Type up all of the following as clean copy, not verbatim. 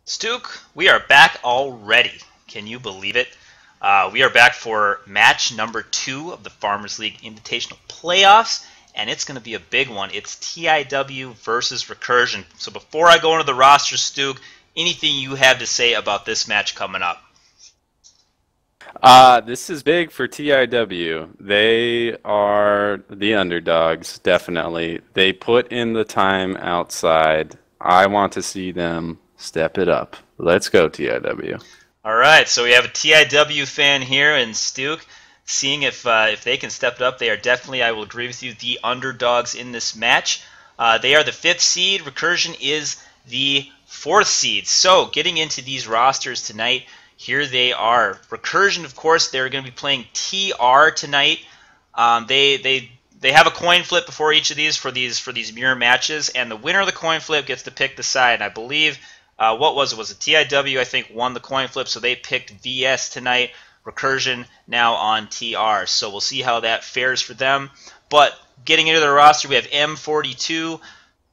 Stuke, we are back already. Can you believe it? We are back for match number 2 of the Farmers League Invitational Playoffs, and it's going to be a big one. It's TIW versus Recursion. So before I go into the roster, Stuke, anything you have to say about this match coming up? This is big for TIW. They are the underdogs, definitely. They put in the time outside. I want to see them step it up. Let's go, TIW. All right, so we have a TIW fan here, and Stuke, seeing if they can step it up. They are definitely, I will agree with you, the underdogs in this match. They are the 5th seed. Recursion is the 4th seed. So getting into these rosters tonight, here they are. Recursion, of course, they're going to be playing TR tonight. They have a coin flip before each of these for these mirror matches, and the winner of the coin flip gets to pick the side. And I believe what was it? Was it TIW? I think won the coin flip, so they picked VS tonight. Recursion now on TR, so we'll see how that fares for them. But getting into the roster, we have M42,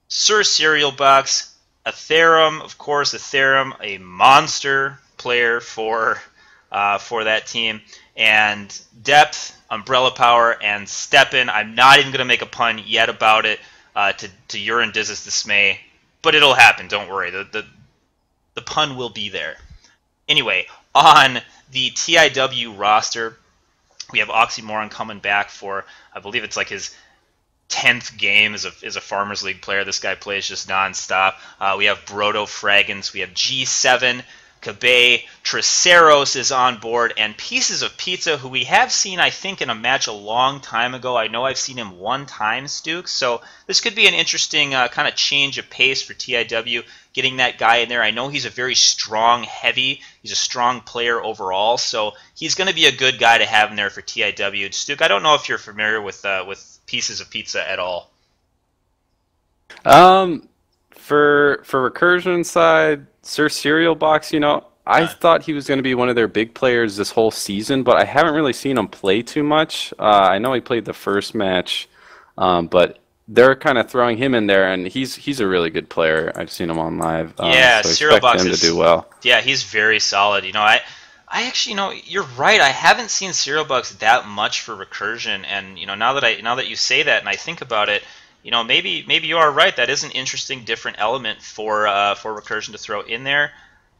Sir Cereal Box, Ethereum, of course, Ethereum, a monster player for that team, and Depth, Umbrella Power, and Steppen. I'm not even going to make a pun yet about it to your and Diz's dismay, but it'll happen. Don't worry. The pun will be there. Anyway, on the TIW roster, we have Oxymoron coming back for, I believe it's like his 10th game as a Farmers League player. This guy plays just nonstop. We have Brodo Fraggins. We have G7. Cabe, Triceros is on board, and Pieces of Pizza, who we have seen, I think, in a match a long time ago. I know I've seen him one time, Stuke, so this could be an interesting kind of change of pace for TIW, getting that guy in there. I know he's a very strong heavy. He's a strong player overall, so he's going to be a good guy to have in there for TIW. Stuke, I don't know if you're familiar with Pieces of Pizza at all. For Recursion side, Sir Cereal Box, I thought he was going to be one of their big players this whole season, but I haven't really seen him play too much. I know he played the first match, but they're kind of throwing him in there, and he's a really good player. I've seen him on live, Yeah, so I Cereal expect Box him is, to do well. yeah, he's very solid. I actually, you're right. I haven't seen Cereal Bugs that much for Recursion, and now that you say that and I think about it, maybe you are right. That is an interesting, different element for Recursion to throw in there,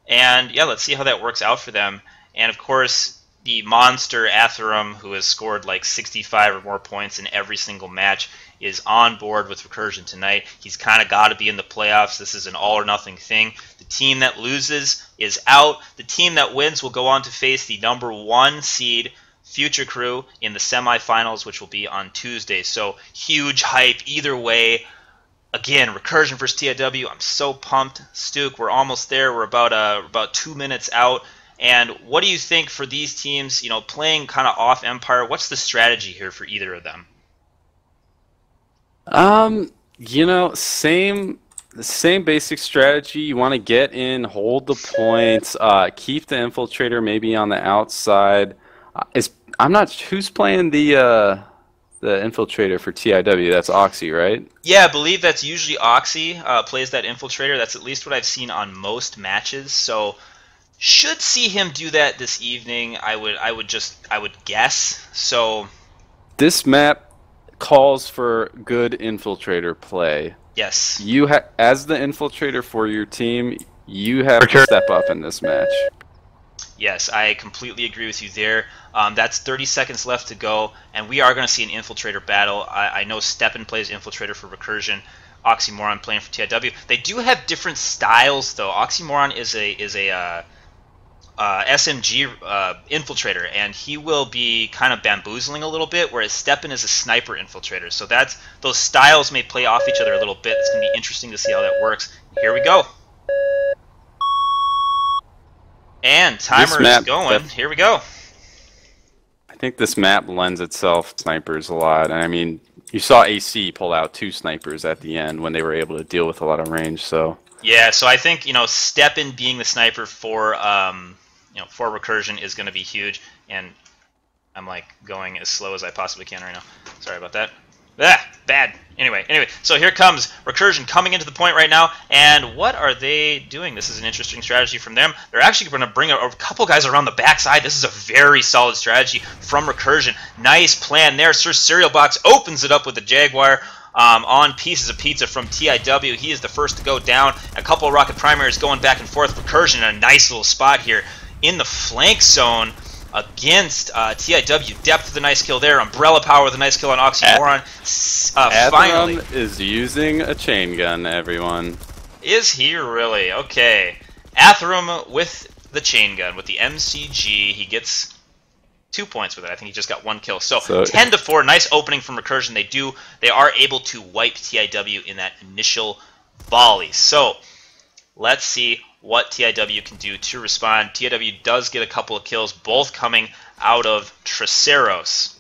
and yeah, let's see how that works out for them. And of course, the monster Atherum, who has scored like 65 or more points in every single match, is on board with Recursion tonight. He's kind of got to be in the playoffs. This is an all or nothing thing. The team that loses is out. The team that wins will go on to face the number 1 seed Future Crew in the semifinals, which will be on Tuesday. So huge hype either way. Again, Recursion versus TIW. I'm so pumped. Stuke, we're almost there. We're about 2 minutes out. And what do you think for these teams, playing kind of off Empire? What's the strategy here for either of them? Same basic strategy. You want to get in, hold the points, keep the infiltrator maybe on the outside. I'm not who's playing the infiltrator for TIW. That's Oxy, right? Yeah, I believe that's usually Oxy plays that infiltrator. That's at least what I've seen on most matches. So should see him do that this evening. I would guess. So This map calls for good infiltrator play. yes. As the infiltrator for your team, you have to step up in this match. Yes, I completely agree with you there. That's 30 seconds left to go, and we are going to see an infiltrator battle. I know Steppen plays infiltrator for Recursion, Oxymoron playing for TIW. They do have different styles, though. Oxymoron is a SMG infiltrator, and he will be kind of bamboozling a little bit, whereas Steppen is a sniper infiltrator. So those styles may play off each other a little bit. It's going to be interesting to see how that works. Here we go. And timer is going. Here we go. I think this map lends itself to snipers a lot. And I mean, you saw AC pull out 2 snipers at the end when they were able to deal with a lot of range. So yeah, so I think Steppen being the sniper for for Recursion is going to be huge. And I'm like going as slow as I possibly can right now. Sorry about that. Bad. Anyway, so here comes Recursion coming into the point right now, and what are they doing? This is an interesting strategy from them. They're actually going to bring a couple guys around the backside. This is a very solid strategy from Recursion. Nice plan there. Sir Cereal Box opens it up with the Jaguar on Pieces of Pizza from TIW. He is the first to go down. A couple of Rocket Primaries going back and forth. Recursion in a nice little spot here in the flank zone against TIW. Depth with a nice kill there. Umbrella Power with a nice kill on Oxymoron. Finally. is using a chain gun, everyone. Is he really? Okay. Atherum with the chain gun, with the MCG. He gets 2 points with it. I think he just got 1 kill. So 10-4. Nice opening from Recursion. They are able to wipe TIW in that initial volley. So let's see what TIW can do to respond. TIW does get a couple of kills, both coming out of Traceros.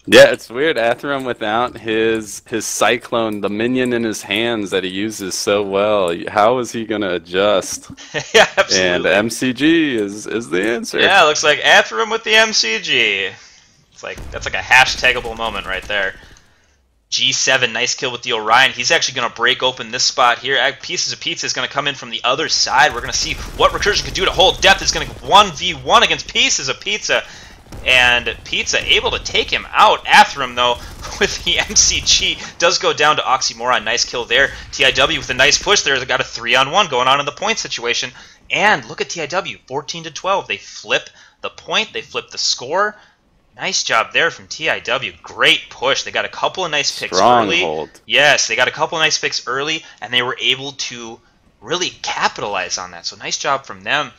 Yeah, it's weird. Atherum without his Cyclone, the minion in his hands that he uses so well. How is he going to adjust? Yeah, absolutely. And MCG is the answer. Yeah, it looks like Atherum with the MCG. That's like a hashtagable moment right there. G7, nice kill with the Orion. He's actually going to break open this spot here. Pieces of Pizza is going to come in from the other side. We're going to see what Recursion can do to hold depth. It's going to 1v1 against Pieces of Pizza. And Pizza able to take him out. Atherum, though, with the MCG, does go down to Oxymoron. Nice kill there. TIW with a nice push there. They got a 3-on-1 going on in the point situation. And look at TIW, 14-12. They flip the point. They flip the score. Nice job there from TIW. Great push. They got a couple of nice picks early. Hold. Yes, they got a couple of nice picks early, and they were able to really capitalize on that. So nice job from them.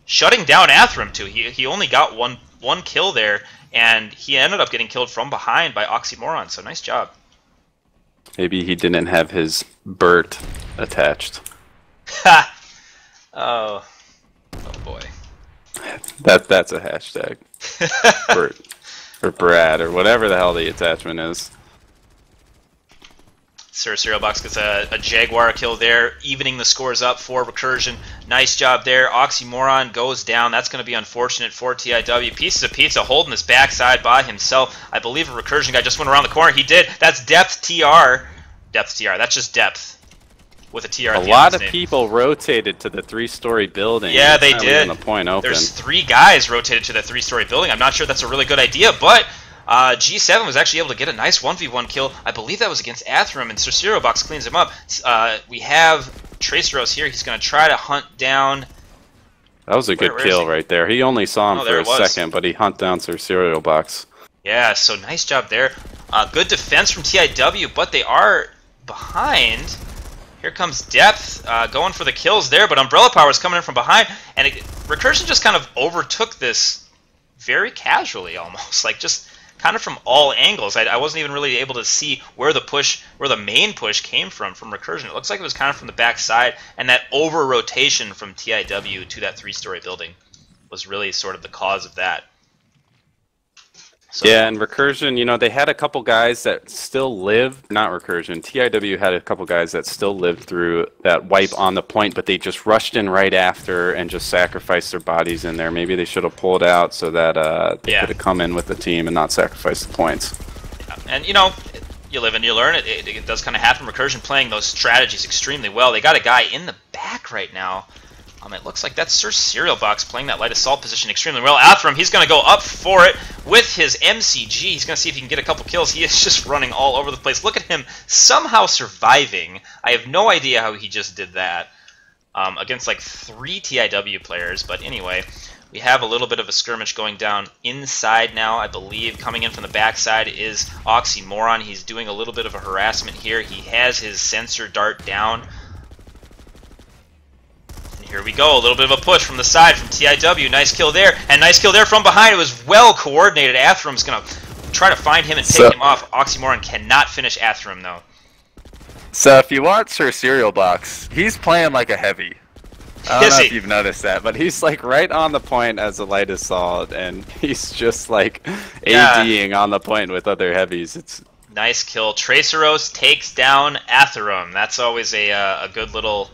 Shutting down Atherum, too. He only got one kill there, and he ended up getting killed from behind by Oxymoron. So nice job. Maybe he didn't have his Bert attached. Ha! Oh boy. That's a hashtag. Bert. Or Brad, or whatever the hell the attachment is. Sir Cereal Box gets a Jaguar kill there, evening the scores up for Recursion. Nice job there. Oxymoron goes down. That's going to be unfortunate for TIW. Pieces of Pizza holding his backside by himself. I believe a Recursion guy just went around the corner. He did. That's Depth TR. Depth TR. That's just Depth with a TR at the end of his name. A lot of people rotated to the 3-story building. Yeah, they did. The point open. There's 3 guys rotated to the 3-story building. I'm not sure that's a really good idea, but G7 was actually able to get a nice 1v1 kill. I believe that was against Atherum, and Sir Cereal Box cleans him up. We have Traceros here. He's going to try to hunt down... That was a good kill right there. He only saw him for a second, but he hunt down Sir Cereal Box. Yeah, so nice job there. Good defense from TIW, but they are behind. Here comes Depth, going for the kills there, but Umbrella Power is coming in from behind, and Recursion just kind of overtook this very casually, almost, like just kind of from all angles. I wasn't even really able to see where the main push came from Recursion. It looks like it was kind of from the back side, and that over-rotation from TIW to that 3-story building was really sort of the cause of that. So, yeah, and Recursion, you know, they had a couple guys that still lived, not Recursion, TIW had a couple guys that still lived through that wipe on the point, but they just rushed in right after and just sacrificed their bodies in there. Maybe they should have pulled out so that they could have come in with the team and not sacrifice the points. Yeah. And, you know, you live and you learn. It does kind of happen. Recursion playing those strategies extremely well. They got a guy in the back right now. It looks like that's Sir Cereal Box playing that light assault position extremely well. Atherum, he's going to go up for it with his MCG. He's going to see if he can get a couple kills. He is just running all over the place. Look at him somehow surviving. I have no idea how he just did that against like 3 TIW players. But anyway, we have a little bit of a skirmish going down inside now. I believe coming in from the backside is Oxymoron. He's doing a little bit of a harassment here. He has his sensor dart down. Here we go, a little bit of a push from the side from TIW. Nice kill there, and nice kill there from behind. It was well coordinated. Atherum's going to try to find him and pick him off. Oxymoron cannot finish Atherum, though. So if you watch Sir Cereal Box, he's playing like a heavy. I don't know if you've noticed that, but he's like right on the point as a light assault, and he's just like ADing on the point with other heavies. It's nice kill. Traceros takes down Atherum. That's always a good little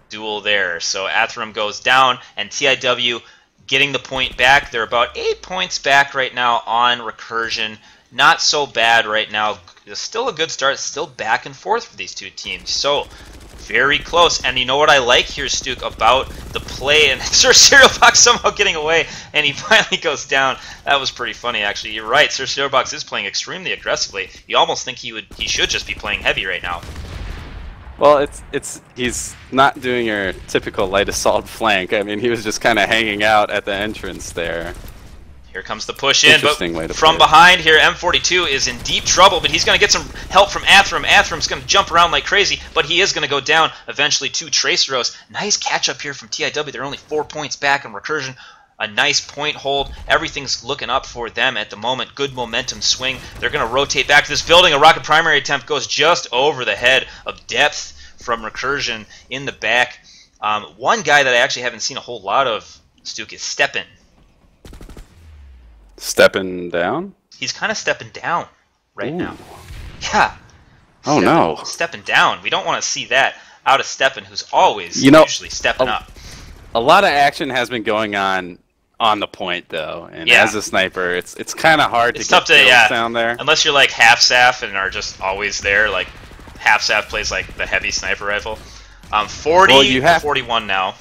duel there. So Atherum goes down, and TIW getting the point back. They're about 8 points back right now on Recursion. not so bad right now. It's still a good start. Still back and forth for these two teams. So very close. And you know what I like here, Stuke, about the play, and Sir Cereal Box somehow getting away, and he finally goes down. That was pretty funny, actually. You're right. Sir Cereal Box is playing extremely aggressively. You almost think he should just be playing heavy right now. Well, he's not doing your typical light assault flank. I mean, he was just kind of hanging out at the entrance there. Here comes the push in, but from play. behind here, M42 is in deep trouble, but he's going to get some help from Athram. Athram's going to jump around like crazy, but he is going to go down eventually to Traceros. Nice catch-up here from TIW. They're only 4 points back in Recursion. A nice point hold. Everything's looking up for them at the moment. Good momentum swing. They're going to rotate back to this building. A rocket primary attempt goes just over the head of Depth from Recursion in the back. One guy that I actually haven't seen a whole lot of, Stuke, is Steppen. Stepping down? He's kind of stepping down right now. Yeah. Oh, no. Stepping down. We don't want to see that out of Steppen, who's always usually stepping up. A lot of action has been going on the point, though. And as a sniper, it's kind of hard to get kills down there. Unless you're like half Saf and are just always there. Like half Saf plays like the heavy sniper rifle. 40 to 41 now.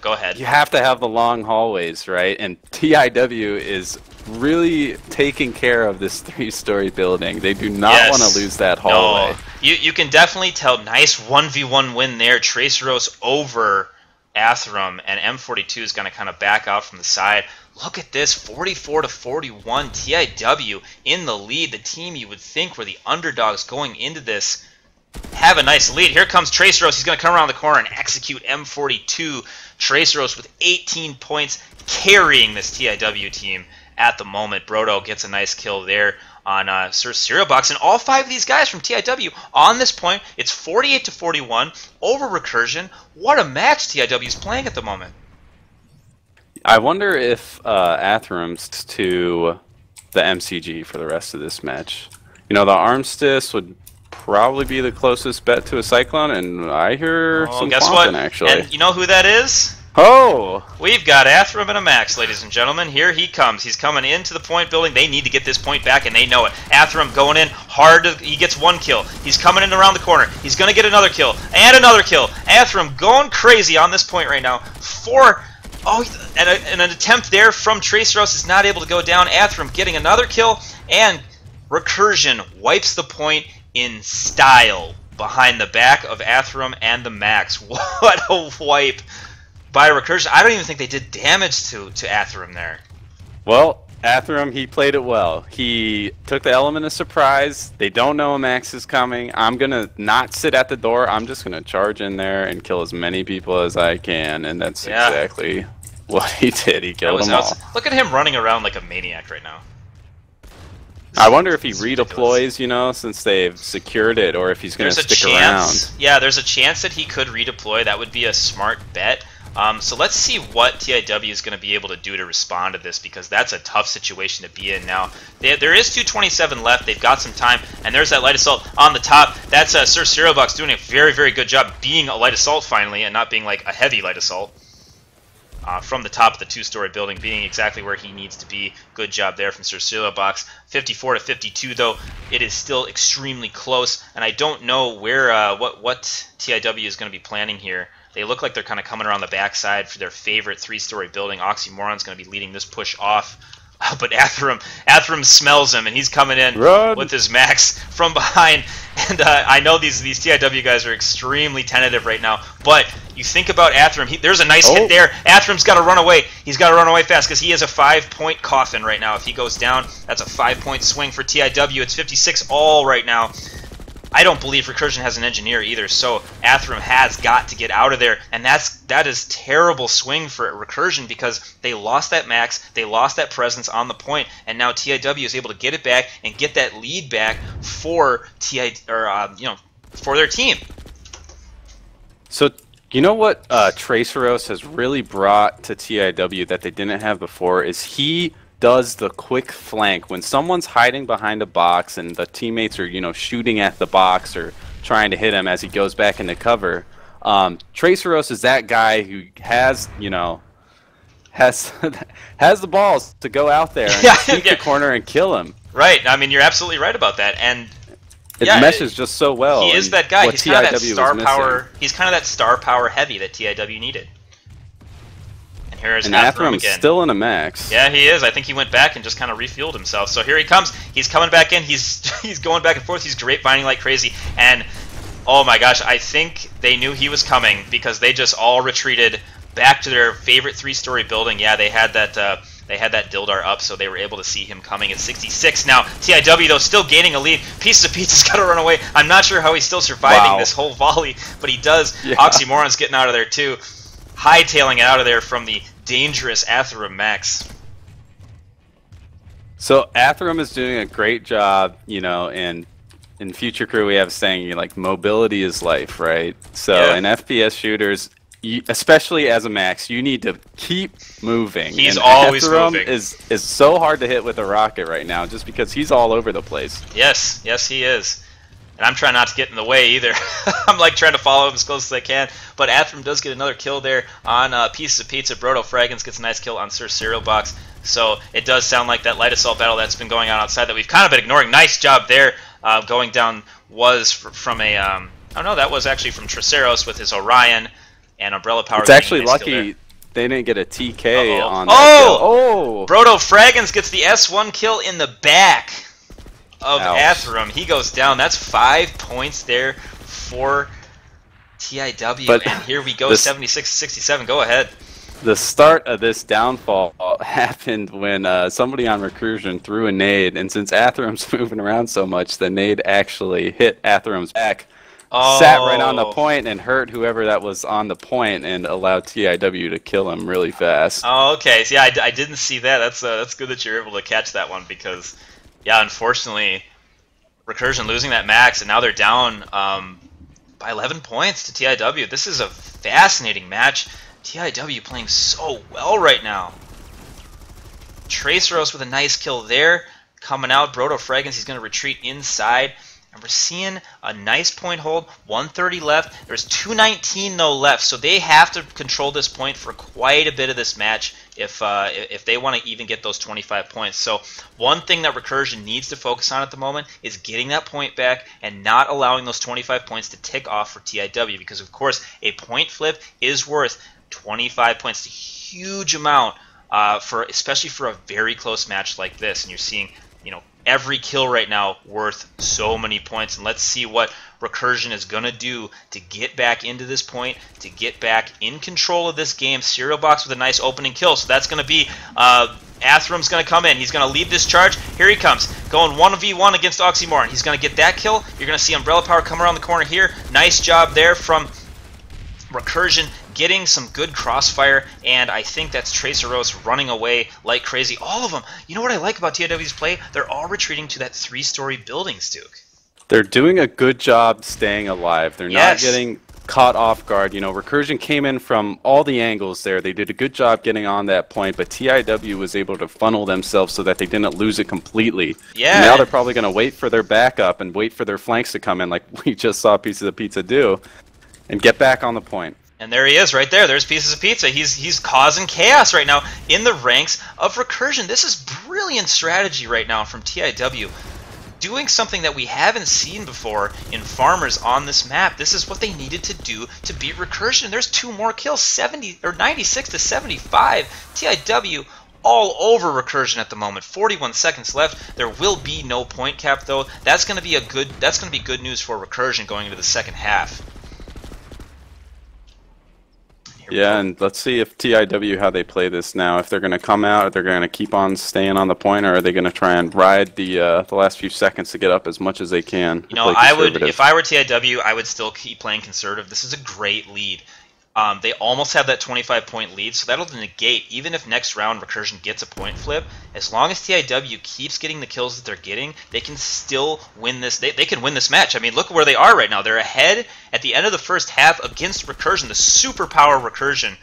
Go ahead. You have to have the long hallways, right? And TIW is really taking care of this 3-story building. They do not want to lose that hallway. No. You can definitely tell. Nice 1v1 win there. Traceros over Athram, and M42 is going to kind of back out from the side. Look at this, 44 to 41. TIW in the lead. The team you would think were the underdogs going into this have a nice lead. Here comes Traceros. He's going to come around the corner and execute M42. Traceros with 18 points, carrying this TIW team at the moment. Brodo gets a nice kill there on Sir Cereal Box. And all 5 of these guys from TIW on this point, it's 48 to 41 over Recursion. What a match TIW is playing at the moment. I wonder if Athram's to the MCG for the rest of this match. You know, the Armistice would probably be the closest bet to a Cyclone, and I hear some Quantum, actually. And you know who that is? Oh! We've got Athram and a Max, ladies and gentlemen. Here he comes. He's coming into the point building. They need to get this point back, and they know it. Athram going in hard. He gets 1 kill. He's coming in around the corner. He's going to get another kill, and another kill. Athram going crazy on this point right now. And an attempt there from Traceros is not able to go down. Athram getting another kill, and Recursion wipes the point in style behind the back of Athram and the Max. What a wipe by Recursion. I don't even think they did damage to Athram there. Well, Athram, he played it well. He took the element of surprise. They don't know a Max is coming. I'm going to not sit at the door. I'm just going to charge in there and kill as many people as I can, and that's exactly what he did. He killed them all. Look at him running around like a maniac right now. I wonder if he redeploys, you know, since they've secured it, or if he's going to stick around. Yeah, there's a chance that he could redeploy. That would be a smart bet. So let's see what TIW is going to be able to do to respond to this, because that's a tough situation to be in now. There is 2:27 left. They've got some time, and there's that light assault on the top. That's Sir Cereal Box doing a very, very good job being a light assault finally, and not being like a heavy light assault. From the top of the 2-story building, being exactly where he needs to be. Good job there from Sir Cereal Box. 54 to 52, though. It is still extremely close, and I don't know where what TIW is going to be planning here. They look like they're kind of coming around the backside for their favorite 3-story building. Oxymoron's going to be leading this push off. But Athram smells him, and he's coming in with his Max from behind. And I know these TIW guys are extremely tentative right now, but you think about Athram. There's a nice hit there. Athram's got to run away. He's got to run away fast because he has a 5-point coffin right now. If he goes down, that's a 5-point swing for TIW. It's 56 all right now. I don't believe Recursion has an engineer either, so Athram has got to get out of there, and that is terrible swing for Recursion because they lost that Max, they lost that presence on the point, and now TIW is able to get it back and get that lead back for for their team. So you know what Traceros has really brought to TIW that they didn't have before is he does the quick flank. When someone's hiding behind a box and the teammates are, you know, shooting at the box or trying to hit him as he goes back into cover, Traceros is that guy who has, you know, has the balls to go out there and sneak the corner and kill him. Right. I mean, you're absolutely right about that. And it meshes just so well. He is that guy. He's kind of that star power. He's kind of that star power heavy that TIW needed. And here's Atherum again. Still in a max. Yeah, he is. I think he went back and just kind of refueled himself. So here he comes. He's coming back in. He's going back and forth. He's grapevining like crazy. And oh my gosh, I think they knew he was coming because they just all retreated back to their favorite 3-story building. Yeah, they had that. They had that Dildar up, so they were able to see him coming at 66. Now, TIW, though, still gaining a lead. Pieces of Pizza's got to run away. I'm not sure how he's still surviving this whole volley, but he does. Yeah. Oxymoron's getting out of there, too. Hightailing it out of there from the dangerous Atherum Max. So, Atherum is doing a great job, you know, and in Future Crew we have saying, like, mobility is life, right? So, in FPS shooters, especially as a max, you need to keep moving. He's always moving. Is so hard to hit with a rocket right now, just because he's all over the place. Yes, he is. And I'm trying not to get in the way either. I'm like trying to follow him as close as I can. But Atherum does get another kill there on Pieces of Pizza. Brodo Fraggins gets a nice kill on Sir Cereal Box. So it does sound like that light assault battle that's been going on outside that we've kind of been ignoring. Nice job there. Going down was from a oh no, that was actually from Traceros with his Orion. And Umbrella Power. It's actually lucky they didn't get a TK on that kill. Oh! Brodo Fraggins gets the S1 kill in the back of Atherum. He goes down. That's 5 points there for TIW. But and here we go, 76-67. Go ahead. The start of this downfall happened when somebody on Recursion threw a nade, and since Atherum's moving around so much, the nade actually hit Atherum's back. Sat right on the point and hurt whoever that was on the point and allowed TIW to kill him really fast. Oh, okay. So, yeah, I didn't see that. That's good that you're able to catch that one because, yeah, unfortunately, Recursion losing that max and now they're down by 11 points to TIW. This is a fascinating match. TIW playing so well right now. Traceros with a nice kill there. Coming out, Brodo Fraggins, he's going to retreat inside. And we're seeing a nice point hold, 130 left. There's 219 though left, so they have to control this point for quite a bit of this match if they want to even get those 25 points. So one thing that Recursion needs to focus on at the moment is getting that point back and not allowing those 25 points to tick off for TIW because, of course, a point flip is worth 25 points. It's a huge amount, especially for a very close match like this. And you're seeing, you know, every kill right now worth so many points, and let's see what Recursion is going to do to get back into this point, to get back in control of this game. Cereal Box with a nice opening kill, so that's going to be Atherum's going to come in. He's going to lead this charge. Here he comes, going 1v1 against Oxymoron. He's going to get that kill. You're going to see Umbrella Power come around the corner here. Nice job there from Recursion, getting some good crossfire, and I think that's Traceros running away like crazy. All of them. You know what I like about TIW's play? They're all retreating to that 3-story building, Stuke. They're doing a good job staying alive. They're not getting caught off guard. You know, Recursion came in from all the angles there. They did a good job getting on that point, but TIW was able to funnel themselves so that they didn't lose it completely. Yeah. And now they're probably going to wait for their backup and wait for their flanks to come in like we just saw Pieces of Pizza do and get back on the point. And there he is right there. There's Pieces of Pizza. He's causing chaos right now in the ranks of Recursion. This is brilliant strategy right now from TIW. Doing something that we haven't seen before in Farmers on this map. This is what they needed to do to beat Recursion. There's 2 more kills, 96 to 75. TIW all over Recursion at the moment. 41 seconds left. There will be no point cap though. That's going to be good news for Recursion going into the second half. Yeah, and let's see if TIW, how they play this now. If they're going to come out, if they're going to keep on staying on the point, or are they going to try and ride the last few seconds to get up as much as they can? You know, I would, if I were TIW, I would still keep playing conservative. This is a great lead. They almost have that 25-point lead, so that'll negate, even if next round Recursion gets a point flip, as long as TIW keeps getting the kills that they're getting, they can still win this. They can win this match. I mean, look where they are right now. They're ahead at the end of the first half against Recursion, the superpower Recursion.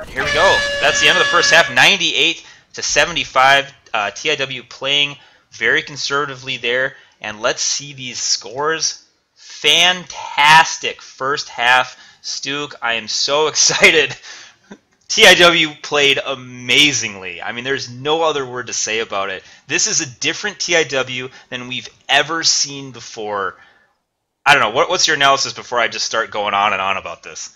Here we go. That's the end of the first half, 98 to 75. TIW playing very conservatively there, and let's see these scores. Fantastic first half. Stuke, I am so excited TIW played amazingly. I mean, there's no other word to say about it. This is a different TIW than we've ever seen before. I don't know. What's your analysis before I just start going on and on about this?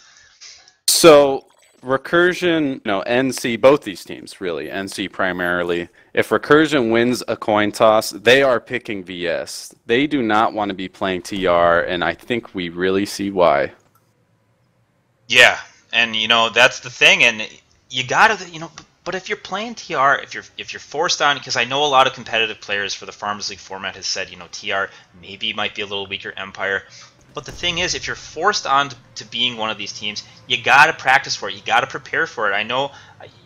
So, Recursion, NC, both these teams, really, NC primarily. If Recursion wins a coin toss, they are picking VS. They do not want to be playing TR, and I think we really see why. Yeah, and that's the thing, and you gotta, but if you're playing TR, if you're forced on, because I know a lot of competitive players for the Farmers League format has said, TR maybe might be a little weaker Empire. But the thing is, if you're forced on to being one of these teams, you got to practice for it. You got to prepare for it. I know,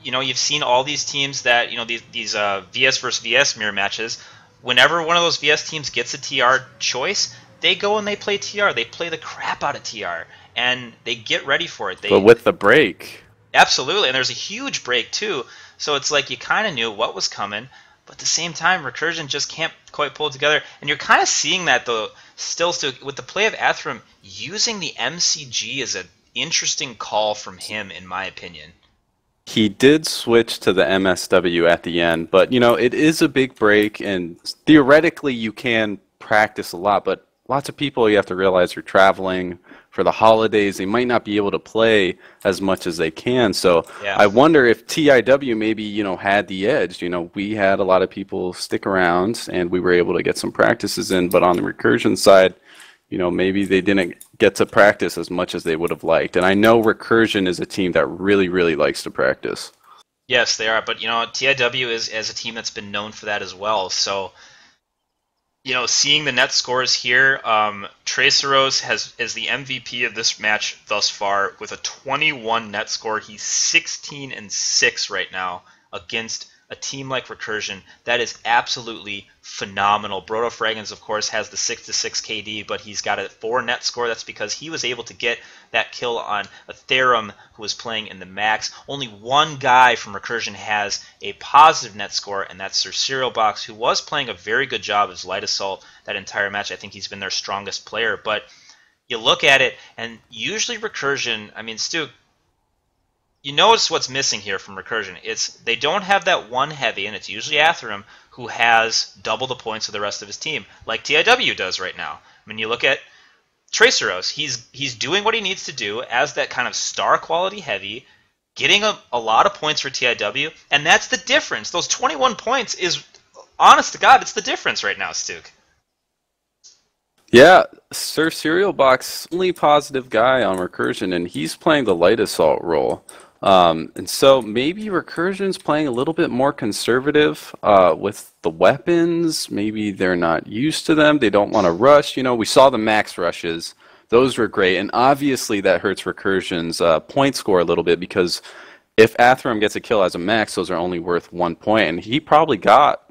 you've seen all these teams that, these VS versus VS mirror matches. Whenever one of those VS teams gets a TR choice, they go and they play TR. They play the crap out of TR, and they get ready for it. But with the break. Absolutely, and there's a huge break, too. So it's like you kind of knew what was coming. But at the same time, Recursion just can't quite pull it together. And you're kind of seeing that, though, still with the play of Atherum, using the MCG is an interesting call from him, in my opinion. He did switch to the MSW at the end, but, it is a big break, and theoretically you can practice a lot, but lots of people, you have to realize, are traveling for the holidays. They might not be able to play as much as they can. So yeah. I wonder if TIW maybe, had the edge. We had a lot of people stick around and we were able to get some practices in. But on the Recursion side, maybe they didn't get to practice as much as they would have liked. And I know Recursion is a team that really, really likes to practice. Yes, they are. But, TIW is a team that's been known for that as well. So, seeing the net scores here, Traceros is the MVP of this match thus far with a 21 net score. He's 16-6 right now against a team like Recursion. That is absolutely phenomenal. Brodo Fraggins, of course, has the 6-6 KD, but he's got a 4 net score. That's because he was able to get that kill on a Therum who was playing in the max. Only one guy from Recursion has a positive net score, and that's Sir Serial Box, who was playing a very good job as Light Assault that entire match. I think he's been their strongest player. But you look at it, and usually Recursion, I mean, Stu, you notice what's missing here from Recursion. It's they don't have that one heavy, and it's usually Atherum, who has double the points of the rest of his team, like TIW does right now. I mean, you look at Traceros, he's doing what he needs to do as that kind of star quality heavy, getting a lot of points for TIW, and that's the difference. Those 21 points is, honest to God, it's the difference right now, Stu. Yeah, Sir Serial Box, only positive guy on Recursion, and he's playing the Light Assault role. And so maybe Recursion's playing a little bit more conservative with the weapons. Maybe they're not used to them. They don't want to rush. We saw the max rushes. Those were great. And obviously that hurts Recursion's point score a little bit because if Atherum gets a kill as a max, those are only worth 1 point. And he probably got,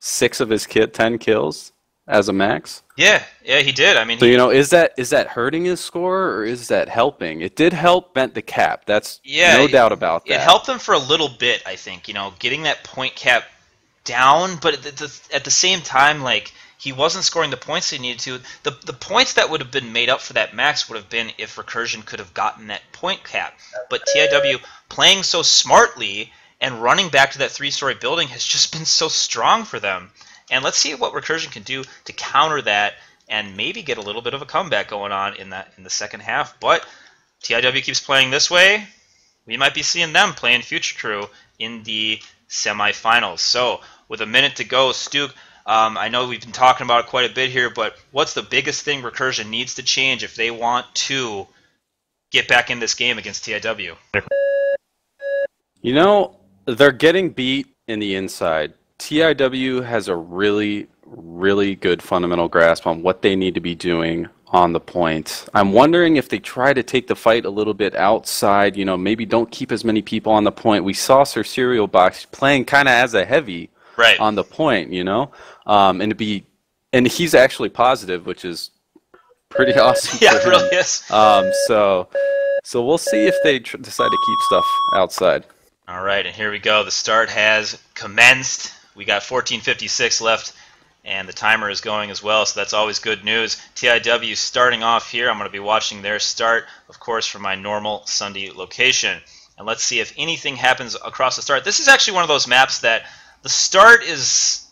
6 of his 10 kills as a max? Yeah, he did. I mean, so is that hurting his score or is that helping? It did help bent the cap. That's no doubt about that. It helped them for a little bit, I think. Getting that point cap down, but at the same time, like he wasn't scoring the points he needed to. The points that would have been made up for that max would have been if Recursion could have gotten that point cap. But TIW playing so smartly and running back to that 3-story building has just been so strong for them. And let's see what Recursion can do to counter that and maybe get a little bit of a comeback going on in the second half. But TIW keeps playing this way. We might be seeing them playing Future Crew in the semifinals. So with a minute to go, Stu, I know we've been talking about it quite a bit here, but what's the biggest thing Recursion needs to change if they want to get back in this game against TIW? They're getting beat in the inside. TIW has a really, really good fundamental grasp on what they need to be doing on the point. I'm wondering if they try to take the fight a little bit outside, maybe don't keep as many people on the point. We saw Sir Serial Box playing kind of as a heavy on the point, and he's actually positive, which is pretty awesome. Yeah, it really is. So we'll see if they decide to keep stuff outside. All right, and here we go. The start has commenced. We got 14:56 left, And the timer is going as well, so that's always good news. TIW starting off here. I'm going to be watching their start, of course, from my normal Sunday location. And let's see if anything happens across the start. This is actually one of those maps that the start is,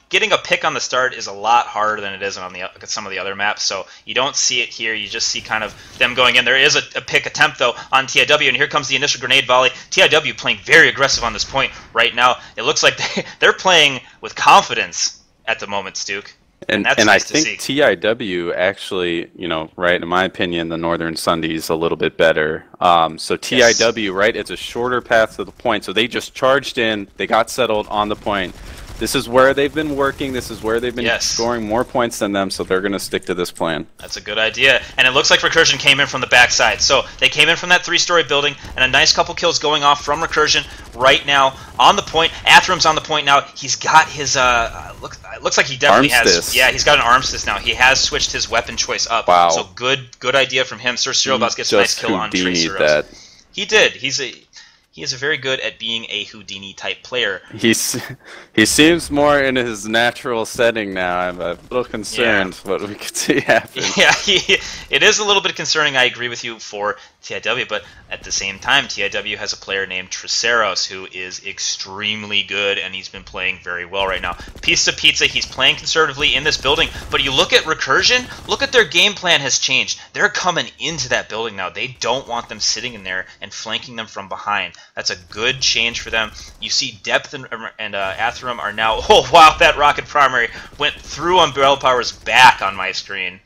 getting a pick on the start is a lot harder than it is on some of the other maps. So you don't see it here. You just see kind of them going in. There is a pick attempt, though, on TIW, and here comes the initial grenade volley. TIW playing very aggressive on this point right now. It looks like they're playing with confidence at the moment, Stuke. And that's nice I think TIW actually, right, in my opinion, the Northern Sunday is a little bit better. So TIW, right, it's a shorter path to the point. So they just charged in, they got settled on the point. This is where they've been working. This is where they've been scoring more points than them, so they're going to stick to this plan. That's a good idea. And it looks like Recursion came in from the backside. So they came in from that 3-story building, and a nice couple kills going off from Recursion right now on the point. Athrum's on the point now. He's got his, looks like he definitely has, he's got an armstis now. He has switched his weapon choice up. Wow. So good idea from him. Sir Cerealbox gets a nice kill on Tracer. He did. He is very good at being a Houdini-type player. He seems more in his natural setting now. I'm a little concerned what we could see happen. Yeah, it is a little bit concerning, I agree with you, for TIW, but at the same time, TIW has a player named Triceros who is extremely good, and he's been playing very well right now. Piece of Pizza, he's playing conservatively in this building, but you look at Recursion, look at their game plan has changed. They're coming into that building now. They don't want them sitting in there and flanking them from behind. That's a good change for them. You see Depth and Atherum are now... Oh, wow, that rocket primary went through Umbrella Power's back on my screen.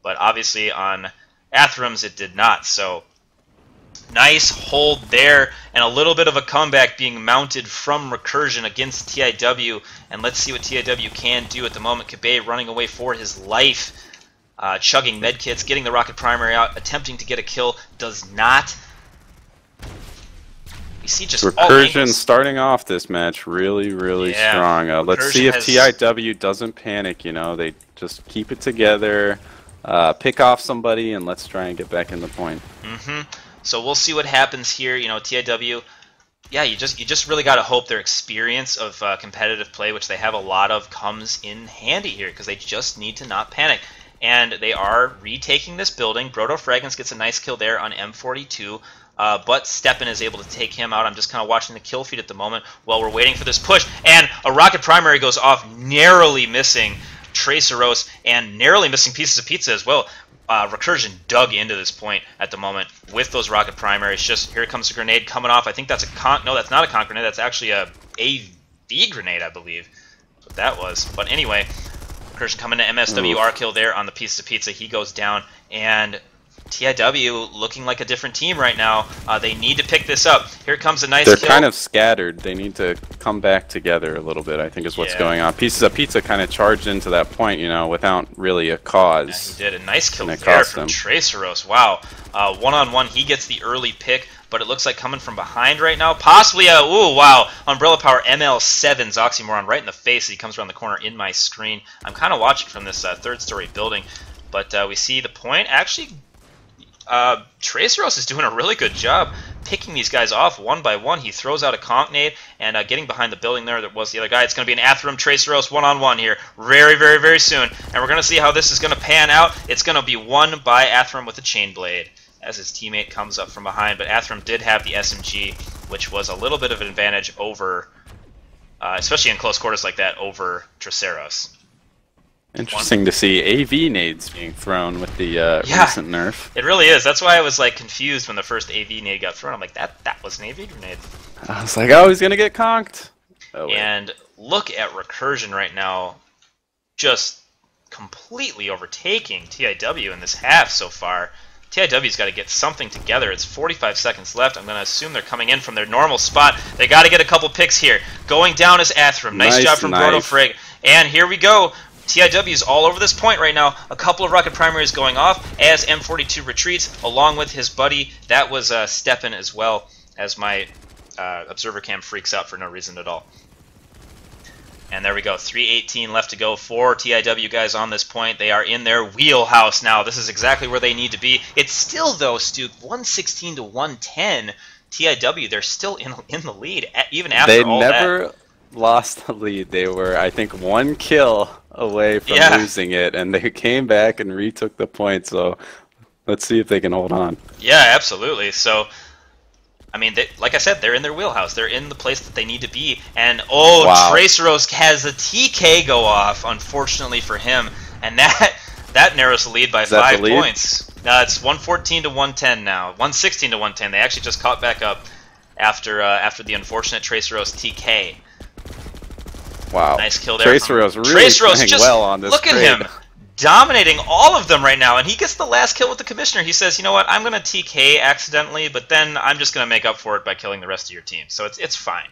But obviously on Atherum's it did not, so... Nice hold there, and a little bit of a comeback being mounted from Recursion against TIW. And let's see what TIW can do at the moment. Kabe running away for his life. Chugging medkits, getting the rocket primary out, attempting to get a kill. Does not. You see just Recursion starting off this match really strong. Let's see if TIW doesn't panic. They just keep it together, pick off somebody, and let's try and get back in the point. So we'll see what happens here. TIW, you just really got to hope their experience of competitive play, which they have a lot of, comes in handy here, because they just need to not panic. And they are retaking this building. Brodo Fragrance gets a nice kill there on M42, but Steppen is able to take him out. I'm just kind of watching the kill feed at the moment while we're waiting for this push. And a rocket primary goes off, narrowly missing Traceros and narrowly missing Pieces of Pizza as well. Recursion dug into this point at the moment with those rocket primaries. Just here comes a grenade coming off. I think that's a no, that's not a conch grenade. That's actually a AV grenade, I believe. That's what that was. But anyway, Recursion coming to MSWR kill there on the Pieces of Pizza. He goes down, and TIW looking like a different team right now. They need to pick this up. Here comes a nice kill. They're kind of scattered. They need to come back together a little bit, I think is what's going on. Pieces of Pizza kind of charged into that point, without really a cause. Yeah, he did. A nice kill there from Traceros. Wow. One-on-one, he gets the early pick, but it looks like coming from behind right now. Possibly a, ooh, wow, Umbrella Power ML7's Oxymoron right in the face as he comes around the corner in my screen. I'm kind of watching from this third-story building, but we see the point. Actually, Traceros is doing a really good job picking these guys off one by one. He throws out a conch nade and getting behind the building there. That was the other guy. It's going to be an Atherum Traceros one-on-one here very soon. And we're going to see how this is going to pan out. It's going to be won by Atherum with a chain blade as his teammate comes up from behind. But Atherum did have the SMG, which was a little bit of an advantage over, especially in close quarters like that, over Traceros. Interesting to see AV nades being thrown with the recent nerf. It really is. That's why I was confused when the first AV nade got thrown. I'm like, that was an AV grenade. I was like, oh, he's gonna get conked. Oh, and look at Recursion right now, just completely overtaking TIW in this half so far. TIW's got to get something together. It's 45 seconds left. I'm going to assume they're coming in from their normal spot. They got to get a couple picks here. Going down is Atherum. Nice job from Brodo Frig. And here we go. TIW is all over this point right now. A couple of rocket primaries going off as M42 retreats, along with his buddy. That was Steppen as well, as my observer cam freaks out for no reason at all. And there we go. 3:18 left to go for TIW guys on this point. They are in their wheelhouse now. This is exactly where they need to be. It's still, though, Stu, 116 to 110. TIW, they're still in the lead, even after all that. lost the lead, they were, I think, 1 kill away from losing it, and they came back and retook the point. So let's see if they can hold on. Yeah, absolutely. So, I mean, like I said, they're in their wheelhouse. They're in the place that they need to be. And, wow. Traceros has a TK go off, unfortunately for him. And that narrows the lead by 5 points. It's 114 to 110 now. 116 to 110. They actually just caught back up after the unfortunate Traceros TK. Wow. Nice kill there. Traceros really playing well on this Look at him. Dominating all of them right now, and he gets the last kill with the commissioner. He says, you know what, I'm going to TK accidentally, but then I'm just going to make up for it by killing the rest of your team. So it's fine.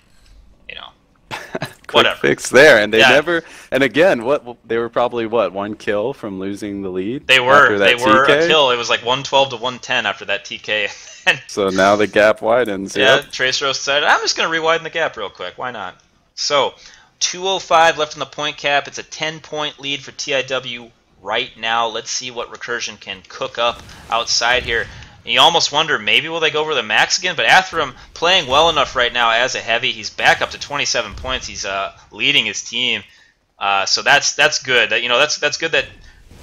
You know. Quick fix there, and they never. And again, they were probably 1 kill from losing the lead. They were a kill. It was like 112 to 110 after that TK. So now the gap widens. Yeah, Traceros decided, I'm just going to re-widen the gap real quick. Why not? So 2:05 left on the point cap. It's a 10-point lead for TIW right now. Let's see what Recursion can cook up outside here. And you almost wonder, maybe will they go over the max again? But Atherum playing well enough right now as a heavy. He's back up to 27 points. He's leading his team. So that's good. That's good that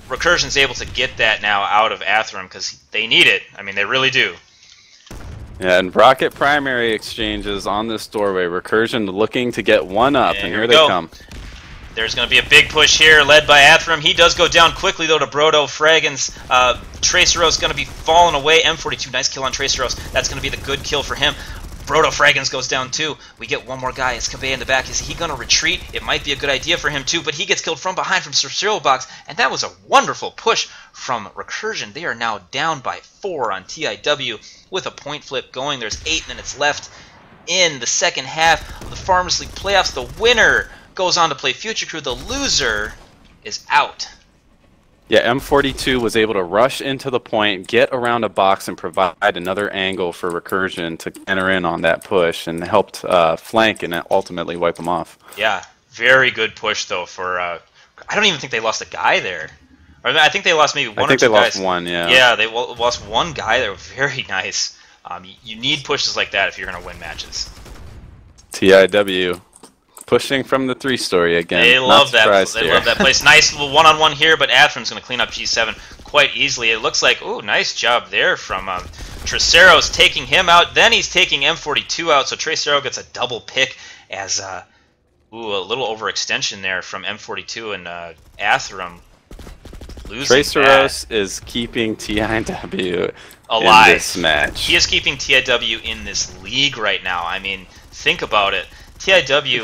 Recursion's able to get that now out of Atherum because they need it. I mean, they really do. Yeah, and Rocket primary exchanges on this doorway. Recursion looking to get one up, and here they come. There's going to be a big push here, led by Atherum. He does go down quickly, though, to Brodo. Fraggins. Traceros going to be falling away. M42, nice kill on Traceros. That's going to be the good kill for him. Brodo Fraggins goes down, too. We get one more guy. It's Kabe in the back. Is he going to retreat? It might be a good idea for him, too, but he gets killed from behind from Cereal Box, and that was a wonderful push from Recursion. They are now down by 4 on TIW with a point flip going. There's 8 minutes left in the second half of the Farmers League playoffs. The winner goes on to play Future Crew. The loser is out. Yeah, M42 was able to rush into the point, get around a box, and provide another angle for Recursion to enter in on that push, and helped flank and ultimately wipe them off. Yeah, very good push, though, for... I don't even think they lost a guy there. I think they lost maybe one or two guys. I think they lost one, yeah. Yeah, they lost one guy there. Very nice. You need pushes like that if you're going to win matches. TIW. Pushing from the 3-story again. They love that. They love that place. Nice little one-on-one here, but Atherum's going to clean up G7 quite easily. It looks like, ooh, nice job there from Traceros taking him out. Then he's taking M42 out, so Tracero gets a double pick as, a little overextension there from M42 and Atherum losing Traceros is keeping TIW alive. In this match. He is keeping TIW in this league right now. I mean, think about it. TIW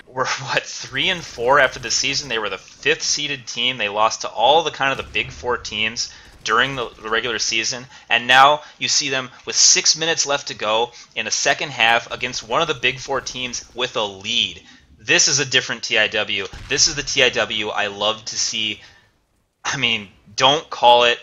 were, 3-4 after the season? They were the 5th seeded team. They lost to all the kind of the big 4 teams during the regular season. And now you see them with 6 minutes left to go in a second half against one of the big 4 teams with a lead. This is a different TIW. This is the TIW I love to see. I mean, don't call it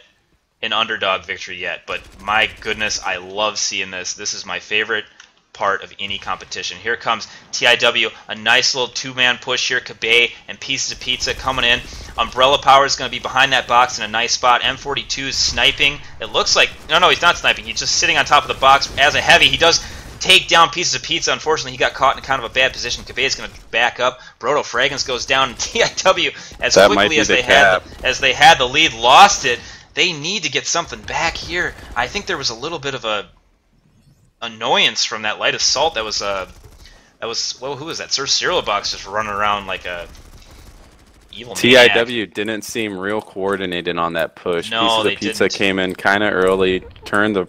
an underdog victory yet, but my goodness, I love seeing this. This is my favorite part of any competition. Here comes TIW, a nice little 2-man push here. Kabe and Pieces of Pizza coming in. Umbrella Power is going to be behind that box in a nice spot. M42 is sniping. It looks like, no, he's not sniping. He's just sitting on top of the box as a heavy. He does take down Pieces of Pizza. Unfortunately, he got caught in kind of a bad position. Kabe is going to back up. Brodo Fraggins goes down. And TIW, as quickly as they had the lead, lost it. They need to get something back here. I think there was a little bit of a annoyance from that light assault. That was who was that? Sir Cereal Box just running around like a evil maniac. TIW didn't seem real coordinated on that push. No, Pieces of Pizza came in kind of early, turned the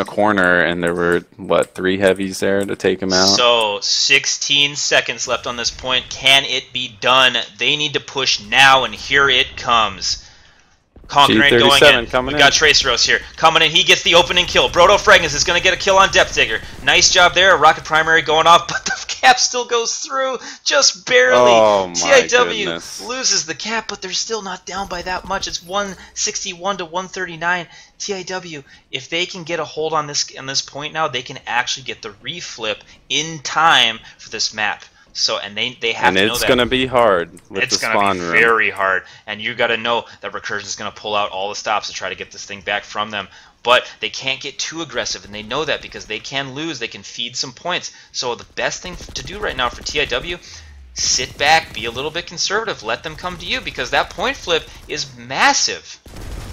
corner, and there were 3 heavies there to take him out. So 16 seconds left on this point. Can it be done? They need to push now, and here it comes. Conquering going in. We got Traceros here. Coming in, he gets the opening kill. Brodo Fraggins is going to get a kill on Depth Digger. Nice job there. Rocket Primary going off, but the cap still goes through. Just barely. Oh, my TIW goodness. loses the cap, but they're still not down by that much. It's 161 to 139. TIW, if they can get a hold on this point now, they can actually get the reflip in time for this map. So, and they have to know that. And it's going to be hard with the spawn room. It's going to be very hard. And you got to know that Recursion is going to pull out all the stops to try to get this thing back from them. but they can't get too aggressive, and they know that because they can lose. They can feed some points. So the best thing to do right now for TIW, sit back, be a little bit conservative, let them come to you, because that point flip is massive.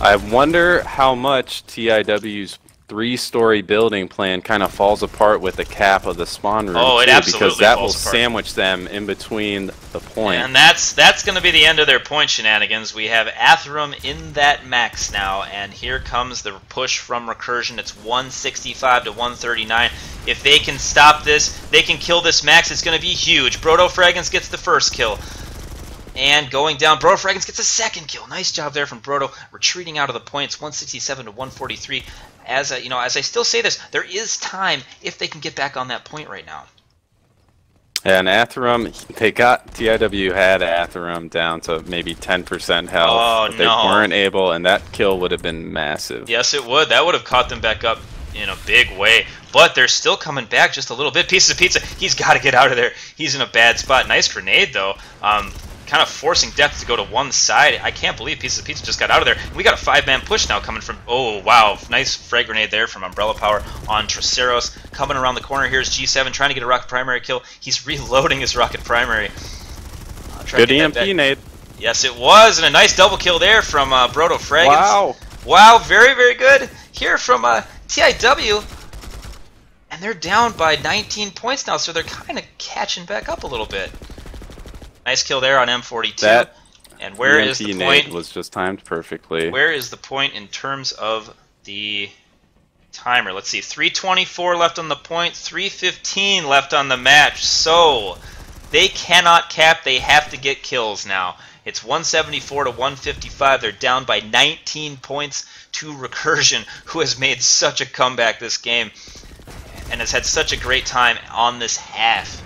I wonder how much TIW's 3-story building plan kind of falls apart with the cap of the spawn room. Oh, it absolutely because that will falls apart. sandwich them in between the point. And that's going to be the end of their point shenanigans. We have Atherum in that max now, and here comes the push from Recursion. It's 165 to 139. If they can stop this, they can kill this max. It's going to be huge. Brodo Fraggins gets the first kill. And going down, Brodo Fraggins gets a second kill. Nice job there from Brodo, retreating out of the points, 167 to 143. As I still say this, there is time if they can get back on that point right now. And Atherum, TIW had Atherum down to maybe 10% health. Oh, but they weren't able, and that kill would have been massive. Yes, it would. That would have caught them back up in a big way. But they're still coming back just a little bit. Pieces of Pizza, he's got to get out of there. He's in a bad spot. Nice grenade, though. Kind of forcing Death to go to one side. I can't believe Pieces of Pizza just got out of there. We got a 5-man push now coming from... Oh, wow. Nice frag grenade there from Umbrella Power on Traceros. Coming around the corner, here's G7 trying to get a rocket primary kill. He's reloading his rocket primary. Good EMP nade. Yes, it was. And a nice double kill there from Brodo Fraggins. Wow. Wow, very, very good here from TIW. And they're down by 19 points now, so they're kind of catching back up a little bit. Nice kill there on M42. That and where is the point? Was just timed perfectly. Where is the point in terms of the timer? Let's see. 3:24 left on the point. 3:15 left on the match. So they cannot cap. They have to get kills now. It's 174 to 155. They're down by 19 points to Recursion, who has made such a comeback this game and has had such a great time on this half.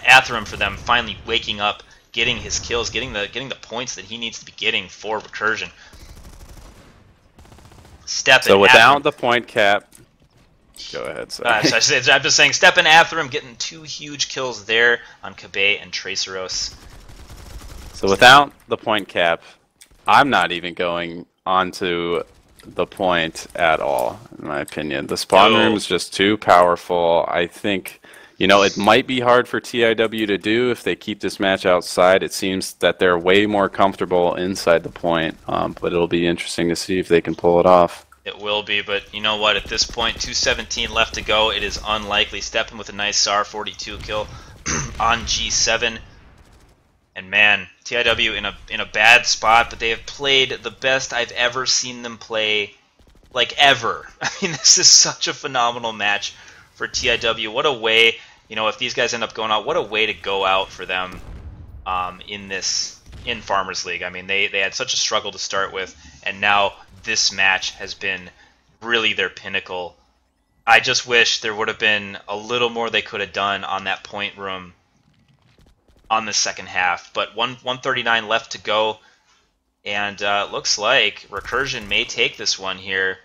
Atherum for them finally waking up, getting his kills, getting the points that he needs to be getting for Recursion. So without the point cap, go ahead. Sorry. I'm just saying, Step in Atherum getting 2 huge kills there on Kabe and Traceros. So without the point cap, I'm not even going onto the point at all, in my opinion. The spawn room is just too powerful. I think... it might be hard for TIW to do if they keep this match outside. It seems that they're way more comfortable inside the point, but it'll be interesting to see if they can pull it off. It will be, but you know what? At this point, 2:17 left to go. It is unlikely. Stepping with a nice SAR 42 kill on G7. And man, TIW in a bad spot, but they have played the best I've ever seen them play, like ever. I mean, this is such a phenomenal match for TIW. What a way, if these guys end up going out, what a way to go out for them in Farmers League. I mean, they had such a struggle to start with, and now this match has been really their pinnacle. I just wish there would have been a little more they could have done on that point room on the second half. But 139 left to go, and looks like Recursion may take this one here.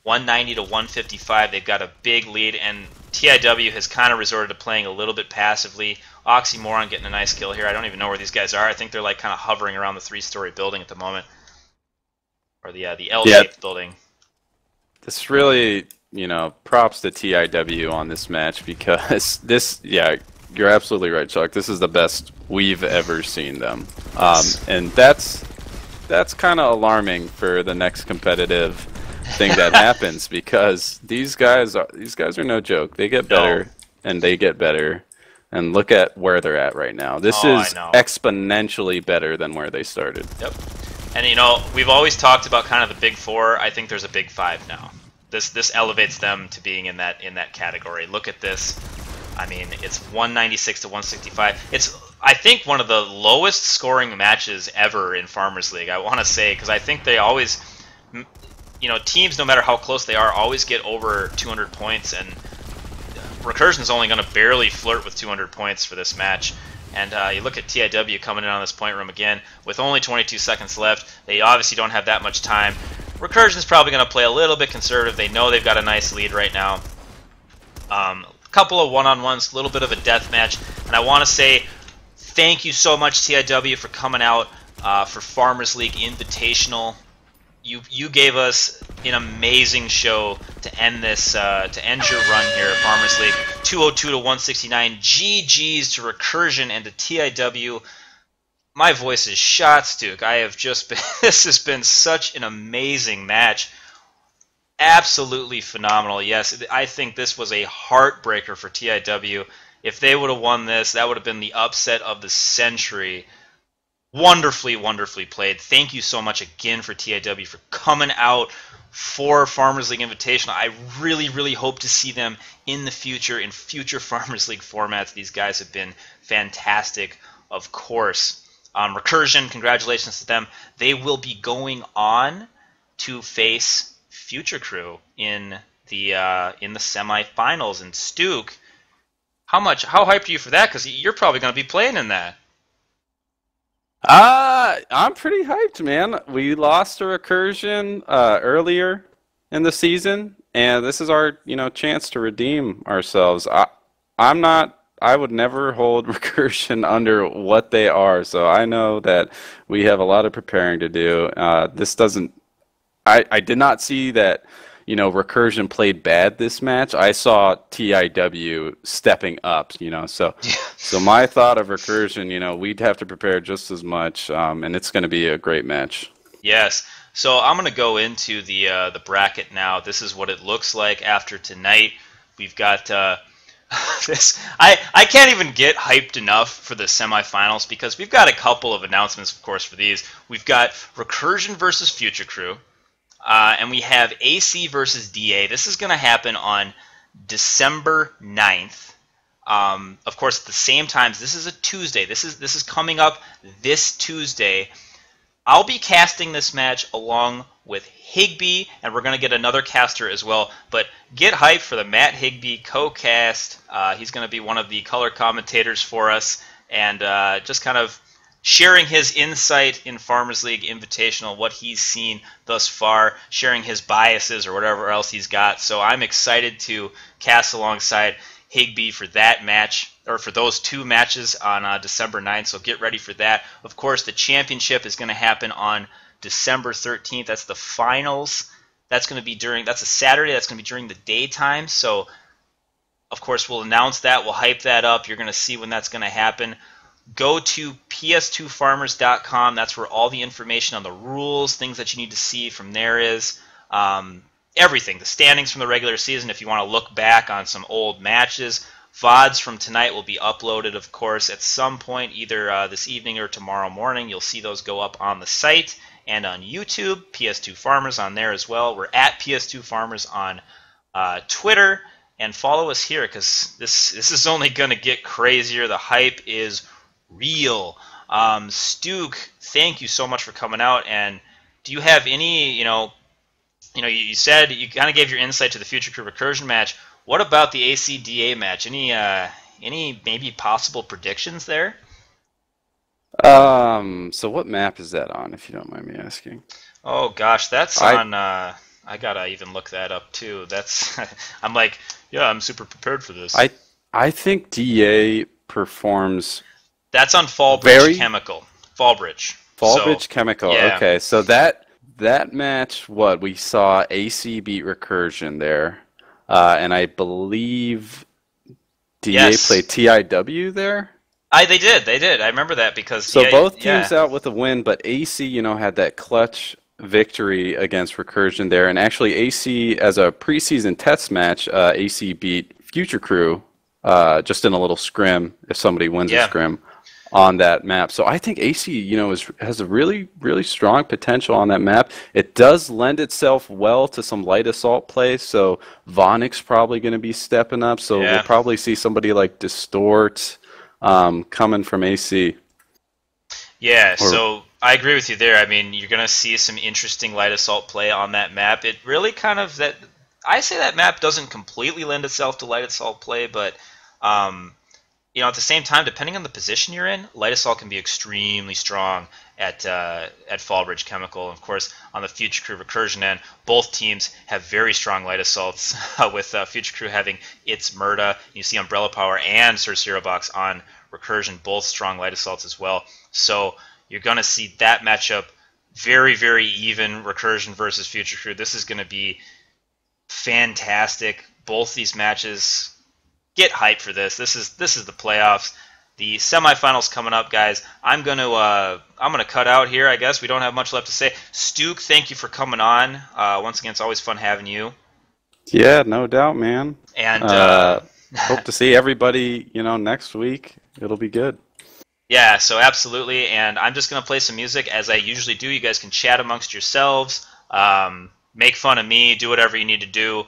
190 to 155. They've got a big lead, and TIW has kind of resorted to playing a little bit passively. Oxymoron getting a nice kill here. I don't even know where these guys are. I think they're like kind of hovering around the 3-story building at the moment, or the L-shaped building. This really, props to TIW on this match, because this, you're absolutely right, Chuck. This is the best we've ever seen them, and that's kind of alarming for the next competitive thing that happens, because these guys are no joke. They get better and they get better, and look at where they're at right now. This is exponentially better than where they started. Yep. And we've always talked about kind of the big 4. I think there's a big 5 now. This elevates them to being in that category. Look at this. I mean, it's 196 to 165. It's, I think, one of the lowest scoring matches ever in Farmers League, I want to say, because I think they always, teams, no matter how close they are, always get over 200 points, and Recursion's only going to barely flirt with 200 points for this match. And you look at TIW coming in on this point room again with only 22 seconds left. They obviously don't have that much time. Recursion's probably going to play a little bit conservative. They know they've got a nice lead right now. Couple of one-on-ones, a little bit of a death match, and I want to say thank you so much, TIW, for coming out for Farmers League Invitational. you gave us an amazing show to end this to end your run here at Farmers League. 202 to 169. GG's to Recursion and to TIW. My voice is shot, Stuke. I have just been this has been such an amazing match. Absolutely phenomenal. Yes, I think this was a heartbreaker for TIW. If they would have won this, that would have been the upset of the century. Wonderfully, wonderfully played. Thank you so much again for TIW for coming out for Farmers League Invitational. I really, really hope to see them in the future, in future Farmers League formats. These guys have been fantastic, of course. Recursion, congratulations to them. They will be going on to face Future Crew in the semifinals. And Stuke, how hyped are you for that? Because you're probably going to be playing in that. I'm pretty hyped, man. We lost to Recursion earlier in the season, and this is our chance to redeem ourselves. I would never hold Recursion under what they are, so I know that we have a lot of preparing to do. I did not see that Recursion played bad this match. I saw TIW stepping up, so my thought of Recursion, we'd have to prepare just as much, and it's going to be a great match. Yes. So I'm going to go into the bracket now. This is what it looks like after tonight. We've got this. I can't even get hyped enough for the semifinals because we've got a couple of announcements, of course, for these. We've got Recursion versus Future Crew. And we have AC versus DA. This is going to happen on December 9th. Of course, at the same time, this is a Tuesday. This is coming up this Tuesday. I'll be casting this match along with Higby, and we're going to get another caster as well. But get hyped for the Matt Higby co-cast. He's going to be one of the color commentators for us, and just kind of sharing his insight in Farmers League Invitational, what he's seen thus far, sharing his biases or whatever else he's got. So I'm excited to cast alongside Higby for that match, or for those two matches on December 9th. So get ready for that. Of course, the championship is going to happen on December 13th. That's the finals. That's going to be that's a Saturday. That's going to be during the daytime. So, of course, we'll announce that. We'll hype that up. You're going to see when that's going to happen. Go to ps2farmers.com. That's where all the information on the rules, things that you need to see from there is. Everything. The standings from the regular season, if you want to look back on some old matches. VODs from tonight will be uploaded, of course, at some point, either this evening or tomorrow morning. You'll see those go up on the site and on YouTube. PS2 Farmers on there as well. We're at PS2 Farmers on Twitter. And follow us here because this is only going to get crazier. The hype is real. Stuke, thank you so much for coming out. And do you have any, you said you kind of gave your insight to the Future Crew Recursion match. What about the ACDA match? Any maybe possible predictions there? So what map is that on, if you don't mind me asking? Oh gosh, that's on. I gotta even look that up too. That's I'm like, yeah, I'm super prepared for this. I think DA performs. That's on Fallbridge Chemical. Fallbridge Chemical. Yeah. Okay, so that match, we saw AC beat Recursion there, and I believe DA played TIW there. They did. I remember that because both teams out with a win, but AC, had that clutch victory against Recursion there, and actually AC as a preseason test match, AC beat Future Crew just in a little scrim if somebody wins a scrim on that map. So I think AC, has a really, really strong potential on that map. It does lend itself well to some light assault play, so Vonic's probably going to be stepping up, so we'll probably see somebody like Distort coming from AC. Yeah, so I agree with you there. I mean, you're going to see some interesting light assault play on that map. It really kind of I say that map doesn't completely lend itself to light assault play, but at the same time, depending on the position you're in, light assault can be extremely strong at Fallbridge Chemical. Of course, on the Future Crew Recursion end, both teams have very strong light assaults, with Future Crew having its Murda. You see Umbrella Power and Sir Zero Box on Recursion, both strong light assaults as well. So you're going to see that matchup very, very even Recursion versus Future Crew. This is going to be fantastic. Both these matches, get hyped for this. This is the playoffs. The semifinals coming up, guys. I'm gonna cut out here. I guess we don't have much left to say. Stuke, thank you for coming on. Once again, it's always fun having you. Yeah, no doubt, man. And hope to see everybody, next week. It'll be good. Yeah, so absolutely. And I'm just gonna play some music as I usually do. You guys can chat amongst yourselves, make fun of me, do whatever you need to do.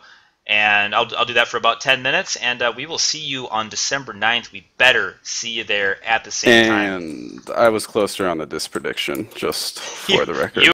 And I'll do that for about 10 minutes, and we will see you on December 9th. We better see you there at the same time. And I was closer on the disc prediction, just for the record.